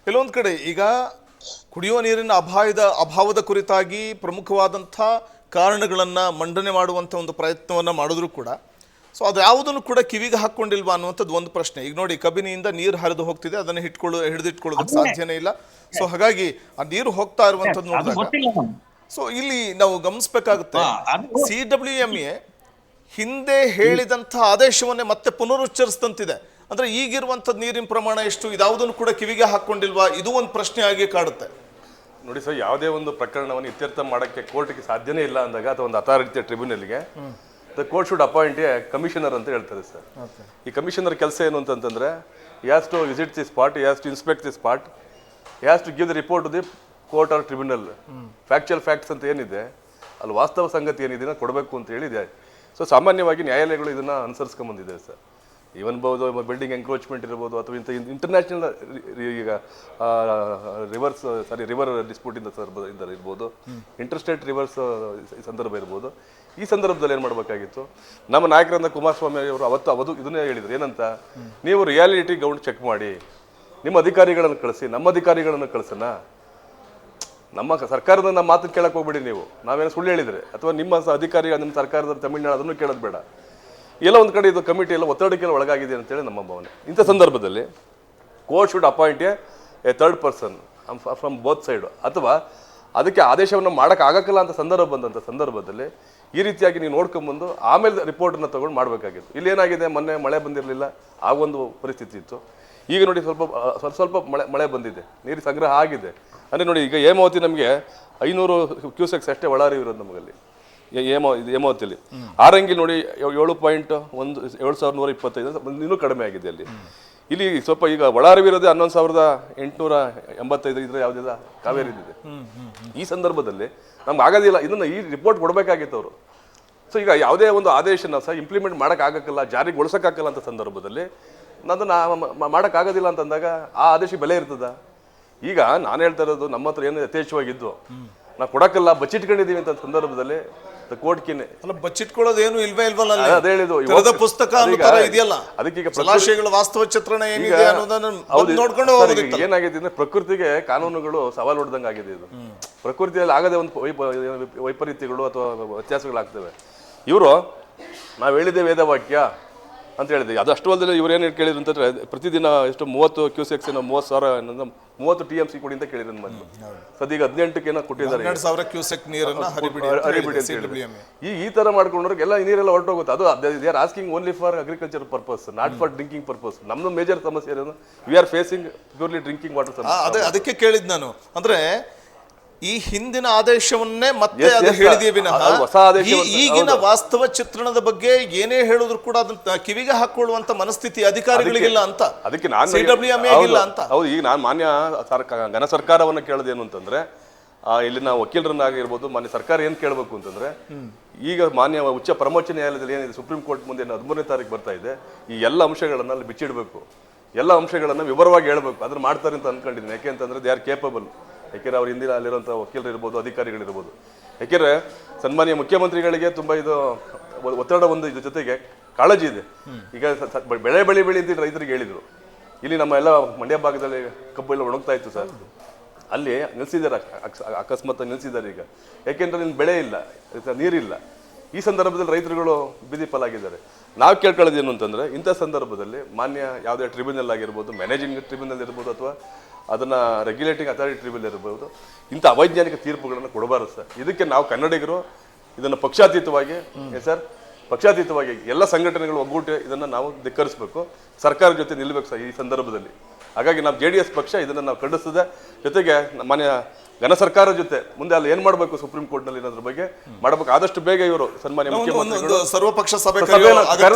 ಕೆಲವೊಂದು ಕಡೆ ಈಗ ಕುಡಿಯುವ ನೀರಿನ ಅಭಾವದ ಕುರಿತಾಗಿ ಪ್ರಮುಖವಾದಂಥ ಕಾರಣಗಳನ್ನು ಮಂಡನೆ ಮಾಡುವಂಥ ಒಂದು ಪ್ರಯತ್ನವನ್ನು ಮಾಡಿದ್ರು ಕೂಡ ಸೊ ಅದು ಯಾವುದನ್ನು ಕೂಡ ಕಿವಿಗೆ ಹಾಕ್ಕೊಂಡಿಲ್ವಾ ಅನ್ನುವಂಥದ್ದು ಒಂದು ಪ್ರಶ್ನೆ. ಈಗ ನೋಡಿ, ಕಬಿನಿಯಿಂದ ನೀರು ಹರಿದು ಹೋಗ್ತಿದೆ, ಅದನ್ನು ಹಿಡಿದಿಟ್ಕೊಳ್ಳೋದಕ್ಕೆ ಸಾಧ್ಯನೇ ಇಲ್ಲ. ಸೊ ಹಾಗಾಗಿ ಆ ನೀರು ಹೋಗ್ತಾ ಇರುವಂಥದ್ದು ನೋಡಿದಾಗ ಸೊ ಇಲ್ಲಿ ನಾವು ಗಮನಿಸಬೇಕಾಗುತ್ತೆ, CWMA ಹಿಂದೆ ಹೇಳಿದಂಥ ಆದೇಶವನ್ನೇ ಮತ್ತೆ ಪುನರುಚ್ಚರಿಸಿದಂತಿದೆ. ಅಂದ್ರೆ ಈಗಿರುವಂಥದ್ದು ನೀರಿನ ಪ್ರಮಾಣ ಎಷ್ಟು, ಇದಾವುದನ್ನು ಕೂಡ ಕಿವಿಗೆ ಹಾಕ್ಕೊಂಡಿಲ್ವಾ, ಇದು ಒಂದು ಪ್ರಶ್ನೆ ಆಗಿ ಕಾಡುತ್ತೆ. ನೋಡಿ ಸರ್, ಯಾವುದೇ ಒಂದು ಪ್ರಕರಣವನ್ನು ಇತ್ಯರ್ಥ ಮಾಡೋಕ್ಕೆ ಕೋರ್ಟ್ಗೆ ಸಾಧ್ಯನೇ ಇಲ್ಲ ಅಂದಾಗ ಅಥವಾ ಒಂದು ಅಥಾರಿಟಿ ಟ್ರಿಬ್ಯುನಲ್ಗೆ the court should appoint a commissioner ಅಂತ ಹೇಳ್ತಾರೆ ಸರ್. ಈ ಕಮಿಷನರ್ ಕೆಲಸ ಏನು ಅಂತಂತಂದ್ರೆ, he has to visit the spot, he has to inspect the spot, he has to give the report to the court or tribunal. Factual facts ಅಂತ ಏನಿದೆ, ಅಲ್ಲಿ ವಾಸ್ತವ ಸಂಗತಿ ಏನಿದೆ ಕೊಡಬೇಕು ಅಂತ ಹೇಳಿದೆ. ಸೊ ಸಾಮಾನ್ಯವಾಗಿ ನ್ಯಾಯಾಲಯಗಳು ಇದನ್ನು ಅನುಸರಿಸ್ಕೊಂಡ್ಬಂದಿದೆ ಸರ್. ಇವನ್ಬೋದು ಬಿಲ್ಡಿಂಗ್ ಎಂಕ್ರೋಚ್ಮೆಂಟ್ ಇರ್ಬೋದು ಅಥವಾ ಇಂಟರ್ನ್ಯಾಷನಲ್ ಈಗ ರಿವರ್ ಡಿಸ್ಪ್ಯೂಟಿಂದ ಇರ್ಬೋದು, ಇಂಟರ್ಸ್ಟೇಟ್ ರಿವರ್ಸ್ ಸಂದರ್ಭ ಇರ್ಬೋದು. ಈ ಸಂದರ್ಭದಲ್ಲಿ ಏನು ಮಾಡಬೇಕಾಗಿತ್ತು, ನಮ್ಮ ನಾಯಕರಾದ ಕುಮಾರಸ್ವಾಮಿ ಅವರು ಅವತ್ತು ಇದನ್ನೇ ಹೇಳಿದ್ರು, ಏನಂತ, ನೀವು ರಿಯಾಲಿಟಿ ಗ್ರೌಂಡ್ ಚೆಕ್ ಮಾಡಿ, ನಿಮ್ಮ ಅಧಿಕಾರಿಗಳನ್ನು ಕಳಿಸಿ, ನಮ್ಮ ಅಧಿಕಾರಿಗಳನ್ನು ಕಳಿಸೋಣ, ನಮ್ಮ ಸರ್ಕಾರದ ನಮ್ಮ ಮಾತನ್ನು ಕೇಳಕ್ಕೆ ಹೋಗ್ಬೇಡಿ ನೀವು, ನಾವೇನು ಸುಳ್ಳು ಹೇಳಿದರೆ ಅಥವಾ ನಿಮ್ಮ ಅಧಿಕಾರಿಗಳು ನಿಮ್ಮ ಸರ್ಕಾರದ ತಮಿಳುನಾಡು ಅದನ್ನು ಕೇಳೋದು ಬೇಡ. ಎಲ್ಲ ಒಂದು ಕಡೆ ಇದು ಕಮಿಟಿ ಎಲ್ಲ ಒತ್ತಡಕ್ಕೆಲ್ಲ ಒಳಗಾಗಿದೆ ಅಂತೇಳಿ ನಮ್ಮ ಭಾವನೆ. ಇಂಥ ಸಂದರ್ಭದಲ್ಲಿ court should appoint A third person from both side, ಅಥವಾ ಅದಕ್ಕೆ ಆದೇಶವನ್ನು ಮಾಡೋಕ್ಕಾಗಕ್ಕಿಲ್ಲ ಅಂತ ಬಂದಂಥ ಸಂದರ್ಭದಲ್ಲಿ ಈ ರೀತಿಯಾಗಿ ನೀವು ನೋಡ್ಕೊಂಬಂದು ಆಮೇಲೆ ರಿಪೋರ್ಟನ್ನು ತೊಗೊಂಡು ಮಾಡಬೇಕಾಗಿತ್ತು. ಇಲ್ಲೇನಾಗಿದೆ, ಮೊನ್ನೆ ಮಳೆ ಬಂದಿರಲಿಲ್ಲ, ಆ ಒಂದು ಪರಿಸ್ಥಿತಿ ಇತ್ತು. ಈಗ ನೋಡಿ ಸ್ವಲ್ಪ ಮಳೆ ಬಂದಿದೆ, ನೀರು ಸಂಗ್ರಹ ಆಗಿದೆ. ಅಂದರೆ ನೋಡಿ, ಈಗ ಹೇಮಾವತಿ ನಮಗೆ 500 ಕ್ಯೂಸೆಕ್ಸ್ ಅಷ್ಟೇ ಒಳಹರಿವು ಇರೋದು ನಮಗಲ್ಲಿ ಹೇಮಾವತಿಯಲ್ಲಿ. ಆರಂಗಿ ನೋಡಿ 7.125 ಇನ್ನೂ ಕಡಿಮೆ ಆಗಿದೆ ಅಲ್ಲಿ. ಇಲ್ಲಿ ಸ್ವಲ್ಪ ಈಗ ಒಳಹರಿವಿರೋದೇ 11,885 ಇದ್ರೆ ಯಾವುದಿಲ್ಲ, ಕಾವೇರಿ ಇದೆ. ಈ ಸಂದರ್ಭದಲ್ಲಿ ನಮ್ಗೆ ಆಗೋದಿಲ್ಲ, ಇದನ್ನು ಈ ರಿಪೋರ್ಟ್ ಕೊಡಬೇಕಾಗಿತ್ತು ಅವರು. ಸೊ ಈಗ ಯಾವುದೇ ಒಂದು ಆದೇಶನ ಸಹ ಇಂಪ್ಲಿಮೆಂಟ್ ಮಾಡೋಕ್ಕಾಗಕ್ಕಿಲ್ಲ, ಜಾರಿಗೊಳಿಸೋಕ್ಕಾಗಲ್ಲ ಅಂತ ಸಂದರ್ಭದಲ್ಲಿ ಅದನ್ನು ಮಾಡೋಕ್ಕಾಗೋದಿಲ್ಲ ಅಂತಂದಾಗ ಆ ಆದೇಶಕ್ಕೆ ಬೆಲೆ ಇರ್ತದ? ಈಗ ನಾನು ಹೇಳ್ತಾ ಇರೋದು, ನಮ್ಮ ಹತ್ರ ಏನು ಯಥೇಚ್ಛವಾಗಿದ್ದು ನಾವು ಕೊಡೋಕ್ಕಲ್ಲ, ಬಚ್ಚಿಟ್ಕೊಂಡಿದ್ದೀವಿ ಅಂತ ಸಂದರ್ಭದಲ್ಲಿ ಕೋರ್ಟ್ಕಿನೇ ಬಚ್ಚಿಟ್ಕೊಳ್ಳೋದು ಏನು ಇಲ್ವಲ್ಲ. ಅದೇ ಹೇಳಿದ್ದು, ಪುಸ್ತಕ ಇದೆಯಲ್ಲ, ಅದಕ್ಕೆ ಜಲಾಶಯಗಳ ವಾಸ್ತವ ಚಿತ್ರಣ ಏನಿದೆ ಅನ್ನೋದನ್ನ ನೋಡ್ಕೊಂಡು ಹೋಗೋದಿತ್ತು. ಏನಾಗಿದೆ ಅಂದ್ರೆ, ಪ್ರಕೃತಿಗೆ ಕಾನೂನುಗಳು ಸವಾಲು ಹೊಡೆದಂಗೆ ಆಗಿದೆ. ಇದು ಪ್ರಕೃತಿಯಲ್ಲಿ ಆಗದೆ ಒಂದು ವೈಪರೀತ್ಯಗಳು ಅಥವಾ ವ್ಯತ್ಯಾಸಗಳಾಗ್ತವೆ. ಇವರು ನಾವು ಹೇಳಿದೆ ವೇದವಾಕ್ಯ ಅಂತ ಹೇಳಿದೆ, ಅದು ಅಷ್ಟು ಅಲ್ಲದೆ ಇವ್ರು ಏನು ಕೇಳಿದ್ರು ಅಂತಂದ್ರೆ, ಪ್ರತಿದಿನ ಎಷ್ಟು 30 ಕ್ಯೂಸೆಕ್ಸ್ 30,000 30 TMC ಕೊಡಿ ಅಂತ ಕೇಳಿದ್ರು ಮೊದಲು. ಸದ್ಯ 18ಕ್ಕೆ ಕೊಟ್ಟಿದ್ದಾರೆ, 12,000 ಕ್ಯೂಸೆಕ್ ನೀರನ್ನ ಹರಿಬಿಡಿ ಅಂತ ಹೇಳಿ. ಈ ತರ ಮಾಡ್ಕೊಂಡ್ರೆ ಎಲ್ಲ ನೀರೆಲ್ಲ ಹೊರಟೋಗುತ್ತೆ. ಅದು they are asking only for agriculture purpose, not for drinking purpose. ನಮ್ದು ಮೇಜರ್ ಸಮಸ್ಯೆ ಏನು, we are facing purely drinking water ಸಮಸ್ಯೆ. ಅದಕ್ಕೆ ಕೇಳಿದ್ ನಾನು, ಅಂದ್ರೆ ಈ ಹಿಂದಿನ ಆದೇಶವನ್ನೇ ಮತ್ತೆ ಅದು ಹೇಳಿದೀವಿ, ಈಗಿನ ವಾಸ್ತವ ಚಿತ್ರಣದ ಬಗ್ಗೆ ಏನೇ ಹೇಳಿದ್ರು ಕೂಡ ಅದನ್ನ ಕಿವಿಗೆ ಹಾಕೊಳ್ಳುವಂತ ಮನಸ್ಥಿತಿ ಅಧಿಕಾರಿಗಳಿಗಿಲ್ಲ ಅಂತ. ಅದಕ್ಕೆ ನಾನು CWMA ಇಲ್ಲ ಅಂತ. ಹೌದು, ಈಗ ನಾನು ಮಾನ್ಯ ಘನ ಸರ್ಕಾರವನ್ನ ಕೇಳೋದೇನು ಅಂತಂದ್ರೆ, ಇಲ್ಲಿನ ವಕೀಲರನ್ನಾಗಿರ್ಬೋದು, ಮಾನ್ಯ ಸರ್ಕಾರ ಏನ್ ಕೇಳಬೇಕು ಅಂತಂದ್ರೆ, ಈಗ ಮಾನ್ಯ ಉಚ್ಚ ಪರಮೋಚ್ಚ ನ್ಯಾಯಾಲಯದಲ್ಲಿ ಏನಿದೆ, ಸುಪ್ರೀಂ ಕೋರ್ಟ್ ಮುಂದೆ 13ನೇ ತಾರೀಕು ಬರ್ತಾ ಇದೆ, ಈ ಎಲ್ಲ ಅಂಶಗಳನ್ನ ಅಲ್ಲಿ ಬಿಚ್ಚಿಡ್ಬೇಕು, ಎಲ್ಲ ಅಂಶಗಳನ್ನ ವಿವರವಾಗಿ ಹೇಳ್ಬೇಕು. ಅದನ್ನ ಮಾಡ್ತಾರೆ ಅಂತ ಅನ್ಕೊಂಡಿದ್ದೀನಿ. ಯಾಕೆ ಅಂತಂದ್ರೆ ದೇ ಆರ್ ಕೇಪಬಲ್. ಯಾಕೆಂದ್ರೆ ಅವ್ರ ಹಿಂದಿನ ಅಲ್ಲಿರುವಂಥ ವಕೀಲರು ಇರ್ಬೋದು, ಅಧಿಕಾರಿಗಳಿರ್ಬೋದು. ಯಾಕೆಂದ್ರೆ ಸನ್ಮಾನ್ಯ ಮುಖ್ಯಮಂತ್ರಿಗಳಿಗೆ ತುಂಬ ಇದು ಒತ್ತಡ ಒಂದು ಇದ್ರ ಜೊತೆಗೆ ಕಾಳಜಿ ಇದೆ. ಈಗ ಬೆಳೆ ಬೆಳಿ ಅಂತ ರೈತರಿಗೆ ಹೇಳಿದ್ರು. ಇಲ್ಲಿ ನಮ್ಮ ಎಲ್ಲ ಮಂಡ್ಯ ಭಾಗದಲ್ಲಿ ಕಬ್ಬು ಎಲ್ಲ ಒಣಗ್ತಾ ಇತ್ತು ಸರ್, ಅಲ್ಲಿ ನಿಲ್ಸಿದ್ದಾರೆ, ಅಕಸ್ಮಾತ್ ನಿಲ್ಸಿದ್ದಾರೆ. ಈಗ ಯಾಕೆಂದ್ರೆ ನಿನ್ನ ಬೆಳೆ ಇಲ್ಲ, ನೀರಿಲ್ಲ. ಈ ಸಂದರ್ಭದಲ್ಲಿ ರೈತರುಗಳು ಬೀದಿ ಪಾಲಾಗಿದ್ದಾರೆ. ನಾವು ಕೇಳ್ಕೊಳ್ಳೋದು ಏನು ಅಂತಂದ್ರೆ, ಇಂಥ ಸಂದರ್ಭದಲ್ಲಿ ಮಾನ್ಯ ಯಾವುದೇ ಟ್ರಿಬ್ಯುನಲ್ ಆಗಿರ್ಬೋದು, ಮ್ಯಾನೇಜಿಂಗ್ ಟ್ರಿಬ್ಯುನಲ್ ಇರ್ಬೋದು, ಅಥವಾ ಅದನ್ನ ರೆಗ್ಯುಲೇಟಿಂಗ್ ಅಥಾರಿಟಿ ಟ್ರಿಬ್ಯುನಲ್ ಇರ್ಬೋದು, ಇಂಥ ಅವೈಜ್ಞಾನಿಕ ತೀರ್ಪುಗಳನ್ನು ಕೊಡಬಾರದು ಸರ್. ಇದಕ್ಕೆ ನಾವು ಕನ್ನಡಿಗರು ಇದನ್ನು ಪಕ್ಷಾತೀತವಾಗಿ ಪಕ್ಷಾತೀತವಾಗಿ ಎಲ್ಲ ಸಂಘಟನೆಗಳು ಒಗ್ಗೂಟಿ ಇದನ್ನು ನಾವು ಧಿಕ್ಕರಿಸಬೇಕು, ಸರ್ಕಾರದ ಜೊತೆ ನಿಲ್ಲಬೇಕು ಸರ್ ಈ ಸಂದರ್ಭದಲ್ಲಿ. ಹಾಗಾಗಿ ನಾವು JDS ಪಕ್ಷ ಇದನ್ನು ನಾವು ಖಂಡಿಸ್ತದೆ. ಜೊತೆಗೆ ಮಾನ್ಯ ಘನ ಸರ್ಕಾರ ಜೊತೆ ಮುಂದೆ ಅಲ್ಲಿ ಏನ್ ಮಾಡಬೇಕು ಸುಪ್ರೀಂ ಕೋರ್ಟ್ ನಲ್ಲಿ ಅನ್ನೋದ್ರ ಬಗ್ಗೆ ಮಾಡಬೇಕು. ಆದಷ್ಟು ಬೇಗ ಇವರು ಸನ್ಮಾನ್ಯ ಮುಖ್ಯಮಂತ್ರಿಗಳು ಸರ್ವಪಕ್ಷ ಸಭೆ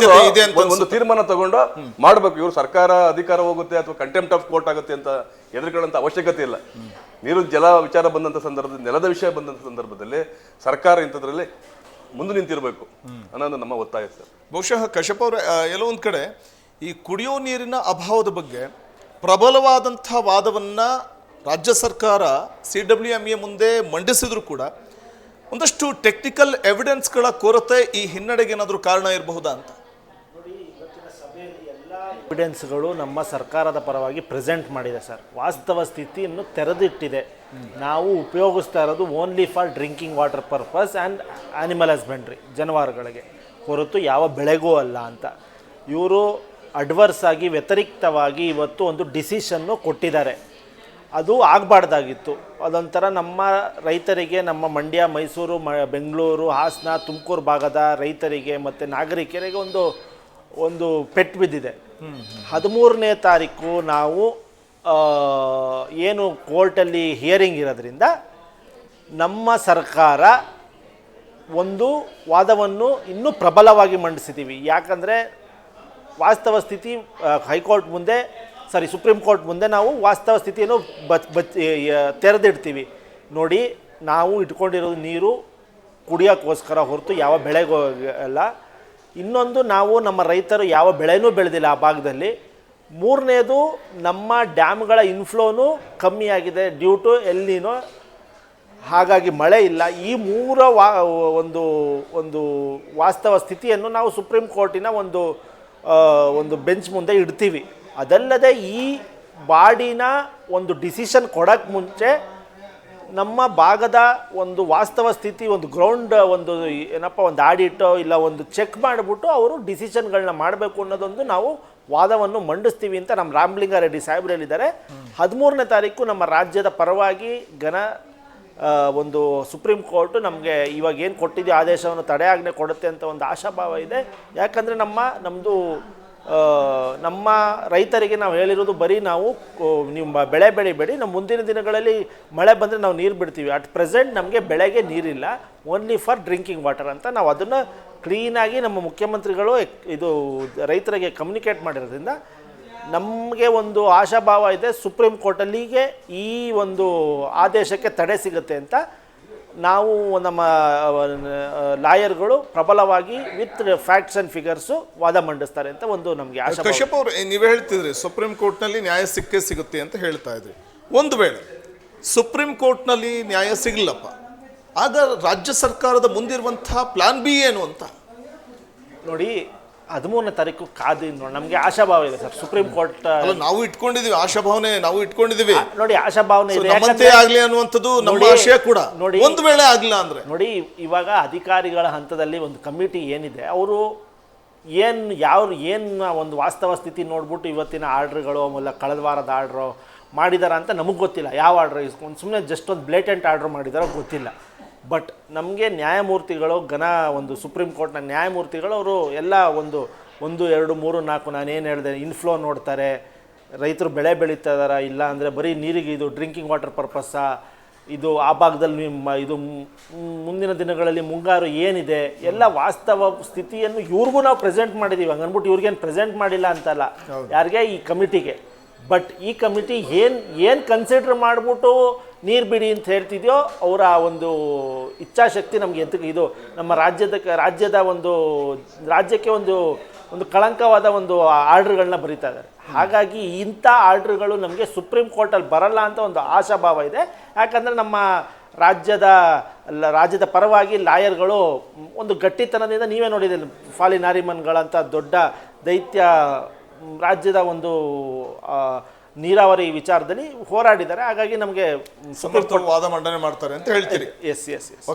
ಒಂದು ತೀರ್ಮಾನ ತಗೊಂಡು ಮಾಡಬೇಕು. ಇವರು ಸರ್ಕಾರ ಅಧಿಕಾರ ಹೋಗುತ್ತೆ ಅಥವಾ ಕಂಟೆಂಪ್ಟ್ ಆಫ್ ಕೋರ್ಟ್ ಆಗುತ್ತೆ ಅಂತ ಎದುರುಗಳಂತ ಅವಶ್ಯಕತೆ ಇಲ್ಲ. ನೀರು ಜಲ ವಿಚಾರ ಬಂದಂತ ಸಂದರ್ಭದಲ್ಲಿ, ನೆಲದ ವಿಷಯ ಬಂದಂತ ಸಂದರ್ಭದಲ್ಲಿ ಸರ್ಕಾರ ಇಂಥದ್ರಲ್ಲಿ ಮುಂದೆ ನಿಂತಿರಬೇಕು ಅನ್ನೋದು ನಮ್ಮ ಒತ್ತಾಯ ಸರ್. ಬಹುಶಃ ಕಶ್ಯಪ್ ಅವರ ಎಲ್ಲೋ ಒಂದ್ ಕಡೆ ಈ ಕುಡಿಯೋ ನೀರಿನ ಅಭಾವದ ಬಗ್ಗೆ ಪ್ರಬಲವಾದಂಥ ವಾದವನ್ನ ರಾಜ್ಯ ಸರ್ಕಾರ CWMA ಮುಂದೆ ಮಂಡಿಸಿದ್ರು ಕೂಡ ಒಂದಷ್ಟು ಟೆಕ್ನಿಕಲ್ ಎವಿಡೆನ್ಸ್ಗಳ ಕೊರತೆ ಈ ಹಿನ್ನಡೆಗೆ ಏನಾದರೂ ಕಾರಣ ಇರಬಹುದಾ ಅಂತ. ಎವಿಡೆನ್ಸ್ಗಳು ನಮ್ಮ ಸರ್ಕಾರದ ಪರವಾಗಿ ಪ್ರೆಸೆಂಟ್ ಮಾಡಿದೆ ಸರ್. ವಾಸ್ತವ ಸ್ಥಿತಿಯನ್ನು ತೆರೆದಿಟ್ಟಿದೆ. ನಾವು ಉಪಯೋಗಿಸ್ತಾ ಇರೋದು only for drinking water purpose and animal husbandry, ಜಾನುವಾರುಗಳಿಗೆ ಹೊರತು ಯಾವ ಬೆಳೆಗೂ ಅಲ್ಲ ಅಂತ ಇವರು ಅಡ್ವರ್ಸ್ ಆಗಿ ವ್ಯತಿರಿಕ್ತವಾಗಿ ಇವತ್ತು ಒಂದು ಡಿಸಿಷನ್ನು ಕೊಟ್ಟಿದ್ದಾರೆ. ಅದು ಆಗಬಾರ್ದಾಗಿತ್ತು. ಅದೊಂಥರ ನಮ್ಮ ರೈತರಿಗೆ, ನಮ್ಮ ಮಂಡ್ಯ, ಮೈಸೂರು, ಬೆಂಗಳೂರು, ಹಾಸನ, ತುಮಕೂರು ಭಾಗದ ರೈತರಿಗೆ ಮತ್ತು ನಾಗರಿಕರಿಗೆ ಒಂದು ಪೆಟ್ಟು ಬಿದ್ದಿದೆ. 13ನೇ ತಾರೀಕು ನಾವು ಏನು ಕೋರ್ಟಲ್ಲಿ ಹಿಯರಿಂಗ್ ಇರೋದ್ರಿಂದ ನಮ್ಮ ಸರ್ಕಾರ ಒಂದು ವಾದವನ್ನು ಇನ್ನೂ ಪ್ರಬಲವಾಗಿ ಮಂಡಿಸಿದ್ದೀವಿ. ಯಾಕಂದರೆ ವಾಸ್ತವ ಸ್ಥಿತಿ ಹೈಕೋರ್ಟ್ ಮುಂದೆ ಸುಪ್ರೀಂ ಕೋರ್ಟ್ ಮುಂದೆ ನಾವು ವಾಸ್ತವ ಸ್ಥಿತಿಯನ್ನು ತೆರೆದಿಡ್ತೀವಿ. ನೋಡಿ, ನಾವು ಇಟ್ಕೊಂಡಿರೋದು ನೀರು ಕುಡಿಯೋಕ್ಕೋಸ್ಕರ ಹೊರತು ಯಾವ ಬೆಳೆಗೂ ಅಲ್ಲ. ಇನ್ನೊಂದು, ನಾವು ನಮ್ಮ ರೈತರು ಯಾವ ಬೆಳೆನೂ ಬೆಳೆದಿಲ್ಲ ಆ ಭಾಗದಲ್ಲಿ. ಮೂರನೇದು, ನಮ್ಮ ಡ್ಯಾಮ್ಗಳ ಇನ್ಫ್ಲೋನು ಕಮ್ಮಿಯಾಗಿದೆ ಡ್ಯೂ ಟು ಎಲ್ ನಿನೋ, ಹಾಗಾಗಿ ಮಳೆ ಇಲ್ಲ. ಈ ಮೂರ ಒಂದು ವಾಸ್ತವ ಸ್ಥಿತಿಯನ್ನು ನಾವು ಸುಪ್ರೀಂ ಕೋರ್ಟಿನ ಒಂದು ಬೆಂಚ್ ಮುಂದೆ ಇಡ್ತೀವಿ. ಅದಲ್ಲದೆ ಈ ಬಾಡಿನ ಒಂದು ಡಿಸಿಷನ್ ಕೊಡೋಕ್ಕೆ ಮುಂಚೆ ನಮ್ಮ ಭಾಗದ ಒಂದು ವಾಸ್ತವ ಸ್ಥಿತಿ, ಒಂದು ಗ್ರೌಂಡ್, ಒಂದು ಆಡಿಟೋ ಇಲ್ಲ ಒಂದು ಚೆಕ್ ಮಾಡಿಬಿಟ್ಟು ಅವರು ಡಿಸಿಷನ್ಗಳನ್ನ ಮಾಡಬೇಕು ಅನ್ನೋದೊಂದು ನಾವು ವಾದವನ್ನು ಮಂಡಿಸ್ತೀವಿ ಅಂತ ನಮ್ಮ ರಾಮಲಿಂಗಾರೆಡ್ಡಿ ಸಾಹೇಬ್ರು ಹೇಳಿದ್ದಾರೆ. 13ನೇ ತಾರೀಕು ನಮ್ಮ ರಾಜ್ಯದ ಪರವಾಗಿ ಒಂದು ಸುಪ್ರೀಂ ಕೋರ್ಟು ನಮಗೆ ಇವಾಗ ಏನು ಕೊಟ್ಟಿದೆಯೋ ಆದೇಶವನ್ನು ತಡೆಯಾಜ್ಞೆ ಕೊಡುತ್ತೆ ಅಂತ ಒಂದು ಆಶಾಭಾವ ಇದೆ. ಯಾಕಂದರೆ ನಮ್ಮ ರೈತರಿಗೆ ನಾವು ಹೇಳಿರೋದು ಬರೀ ನೀವು ಬೆಳೆ ಬೆಳಿಬೇಡಿ, ನಮ್ಮ ಮುಂದಿನ ದಿನಗಳಲ್ಲಿ ಮಳೆ ಬಂದರೆ ನಾವು ನೀರು ಬಿಡ್ತೀವಿ. ಅಟ್ ಪ್ರೆಸೆಂಟ್ ನಮಗೆ ಬೆಳೆಗೆ ನೀರಿಲ್ಲ, ಓನ್ಲಿ ಫಾರ್ ಡ್ರಿಂಕಿಂಗ್ ವಾಟರ್ ಅಂತ ನಾವು ಅದನ್ನು ಕ್ಲೀನಾಗಿ ನಮ್ಮ ಮುಖ್ಯಮಂತ್ರಿಗಳು ಇದು ರೈತರಿಗೆ ಕಮ್ಯುನಿಕೇಟ್ ಮಾಡಿರೋದ್ರಿಂದ ನಮಗೆ ಒಂದು ಆಶಾಭಾವ ಇದೆ, ಸುಪ್ರೀಂ ಕೋರ್ಟಲ್ಲಿಗೆ ಈ ಒಂದು ಆದೇಶಕ್ಕೆ ತಡೆ ಸಿಗುತ್ತೆ ಅಂತ ನಾವು ನಮ್ಮ ಲಾಯರ್ಗಳು ಪ್ರಬಲವಾಗಿ ವಿತ್ ಫ್ಯಾಕ್ಟ್ಸ್ ಆ್ಯಂಡ್ ಫಿಗರ್ಸು ವಾದ ಮಂಡಿಸ್ತಾರೆ ಅಂತ ನಮಗೆ ಆಶಾಭಾವ. ಕಶ್ಯಪ್ ಅವರು, ನೀವೇ ಹೇಳ್ತಿದ್ರಿ ಸುಪ್ರೀಂ ಕೋರ್ಟ್ನಲ್ಲಿ ನ್ಯಾಯ ಸಿಗುತ್ತೆ ಅಂತ ಹೇಳ್ತಾ ಇದ್ರಿ. ಒಂದು ವೇಳೆ ಸುಪ್ರೀಂ ಕೋರ್ಟ್ನಲ್ಲಿ ನ್ಯಾಯ ಸಿಗಲಪ್ಪ, ಆಗ ರಾಜ್ಯ ಸರ್ಕಾರದ ಮುಂದಿರುವಂತಹ ಪ್ಲಾನ್ ಬಿ ಏನು ಅಂತ ನೋಡಿ. 13ನೇ ತಾರೀಕು ಕಾದು ನಮಗೆ ಆಶಾಭಾವ ಇದೆ ಸರ್. ಸುಪ್ರೀಂ ಕೋರ್ಟ್ ನಾವು ಇಟ್ಕೊಂಡಿದೀವಿ, ಆಶಾಭಾವನೆ ನಾವು ಇಟ್ಕೊಂಡಿದೀವಿ. ನೋಡಿ, ಆಶಾಭಾವನೆ ಇದೆ, ನಮ್ಮಂತೆ ಆಗ್ಲಿ ಅನ್ನುವಂಥದ್ದು ನಮ್ಮ ಆಶಯ ಕೂಡ. ನೋಡಿ, ಒಂದು ವೇಳೆ ಆಗ್ಲಿಲ್ಲ ಅಂದ್ರೆ ನೋಡಿ, ಇವಾಗ ಅಧಿಕಾರಿಗಳ ಹಂತದಲ್ಲಿ ಒಂದು ಕಮಿಟಿ ಏನಿದೆ, ಅವರು ಒಂದು ವಾಸ್ತವ ಸ್ಥಿತಿ ನೋಡ್ಬಿಟ್ಟು ಇವತ್ತಿನ ಆರ್ಡ್ರ್ಗಳು ಇಲ್ಲ ಕಳೆದ ವಾರದ ಆರ್ಡ್ರು ಮಾಡಿದಾರ ಅಂತ ನಮಗೆ ಗೊತ್ತಿಲ್ಲ. ಯಾವ ಆರ್ಡ್ರ್ ಇಸ್ಕೊಂಡು ಸುಮ್ಮನೆ ಜಸ್ಟ್ ಒಂದು ಬ್ಲೇಟೆಂಟ್ ಆರ್ಡ್ರ್ ಮಾಡಿದಾರೋ ಗೊತ್ತಿಲ್ಲ. ಬಟ್ ನಮಗೆ ನ್ಯಾಯಮೂರ್ತಿಗಳು ಒಂದು ಸುಪ್ರೀಂ ಕೋರ್ಟ್ನ ನ್ಯಾಯಮೂರ್ತಿಗಳು ಅವರು ಎಲ್ಲ 1, 2, 3, 4 ನಾನೇನು ಹೇಳಿದೆ ಇನ್ಫ್ಲೋ ನೋಡ್ತಾರೆ, ರೈತರು ಬೆಳೆ ಬೆಳೀತಾ ಇದಾರ ಇಲ್ಲ ಅಂದರೆ ಬರೀ ನೀರಿಗೆ ಇದು ಡ್ರಿಂಕಿಂಗ್ ವಾಟರ್ ಪರ್ಪಸ್ಸಾ, ಇದು ಆ ಭಾಗದಲ್ಲಿ ಇದು ಮುಂದಿನ ದಿನಗಳಲ್ಲಿ ಮುಂಗಾರು ಏನಿದೆ, ಎಲ್ಲ ವಾಸ್ತವ ಸ್ಥಿತಿಯನ್ನು ಇವ್ರಿಗೂ ನಾವು ಪ್ರೆಸೆಂಟ್ ಮಾಡಿದ್ದೀವಿ. ಹಂಗನ್ಬಿಟ್ಟು ಇವ್ರಿಗೇನು ಪ್ರೆಸೆಂಟ್ ಮಾಡಿಲ್ಲ ಅಂತಲ್ಲ, ಯಾರಿಗೆ, ಈ ಕಮಿಟಿಗೆ. ಬಟ್ ಈ ಕಮಿಟಿ ಏನು ಕನ್ಸಿಡರ್ ಮಾಡಿಬಿಟ್ಟು ನೀರು ಬಿಡಿ ಅಂತ ಹೇಳ್ತಿದ್ಯೋ ಅವರ ಒಂದು ಇಚ್ಛಾಶಕ್ತಿ ನಮಗೆ ಇದು ನಮ್ಮ ರಾಜ್ಯಕ್ಕೆ ಒಂದು ಕಳಂಕವಾದ ಒಂದು ಆರ್ಡ್ರ್ಗಳನ್ನ ಬರೀತಾ ಇದ್ದಾರೆ. ಹಾಗಾಗಿ ಇಂಥ ಆರ್ಡ್ರ್ಗಳು ನಮಗೆ ಸುಪ್ರೀಂ ಕೋರ್ಟಲ್ಲಿ ಬರಲ್ಲ ಅಂತ ಒಂದು ಆಶಾಭಾವ ಇದೆ. ಯಾಕಂದರೆ ನಮ್ಮ ರಾಜ್ಯದ ಪರವಾಗಿ ಲಾಯರ್ಗಳು ಒಂದು ಗಟ್ಟಿತನದಿಂದ, ನೀವೇ ನೋಡಿದ್ದೀರಿ, ಫಾಲಿ ನಾರಿಮನ್ಗಳಂಥ ದೊಡ್ಡ ದೈತ್ಯ ರಾಜ್ಯದ ಒಂದು ನೀರಾವರಿ ವಿಚಾರದಲ್ಲಿ ಹೋರಾಡಿದ್ದಾರೆ. ಹಾಗಾಗಿ ನಮಗೆ ವಾದ ಮಂಡನೆ ಮಾಡ್ತಾರೆ ಅಂತ ಹೇಳ್ತೀರಿ. ಎಸ್.